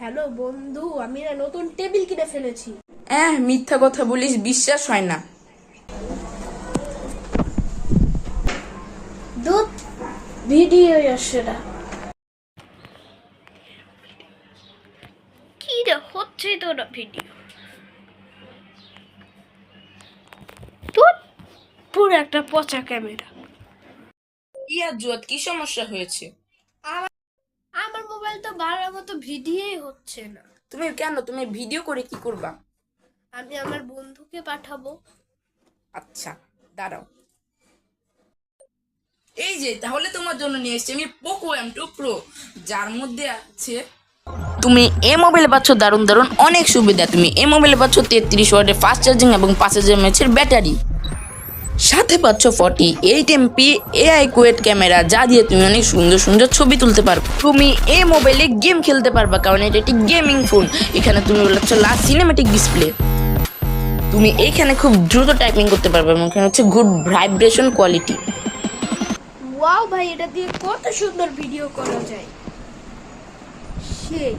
Hello বন্ধু, আমি না নতুন টেবিল কিনে ফেলেছি। মিথ্যা কথা বলিস, বিশ্বাস হয় না। দুধ ভিডিও আসছে না। কি রে, হচ্ছে তো না ভিডিও। দুধ, পুরো একটা পচা ক্যামেরা। জুয়াত কি সমস্যা হয়েছে? আমার মোবাইল তো ভালো মতো ভিডিওই হচ্ছে না। তুমি ভিডিও করে কি করবা? আমি আমার বন্ধুকে পাঠাবো। আচ্ছা, দাঁড়াও। এই যে তাহলে তোমার জন্য নিয়ে এসেছি আমি পোকো M2 Pro, যার মধ্যে আছে তুমি এই মোবাইলে পাচ্ছ দারুণ দারুণ অনেক সুবিধা। তুমি এই মোবাইলে পাচ্ছ 33 ওয়াটের ফাস্ট চার্জিং এবং 5000 mAh এর ব্যাটারি, সাথে পাচ্ছ 48 MP AI কোয়েট ক্যামেরা, যা দিয়ে তুমি অনেক সুন্দর সুন্দর ছবি তুলতে পারবে। তুমি এই মোবাইলে গেম খেলতে পারবা, কারণ এটা একটি গেমিং ফোন। এখানে তুমি পাচ্ছ লাস্ট সিনেমেটিক ডিসপ্লে। তুমি এইখানে খুব দ্রুত টাইপিং করতে পারবে এবং এখানে হচ্ছে গুড ভাইব্রেশন কোয়ালিটি। ওয়াও ভাই, এটা দিয়ে কত সুন্দর ভিডিও করা যায়। সেই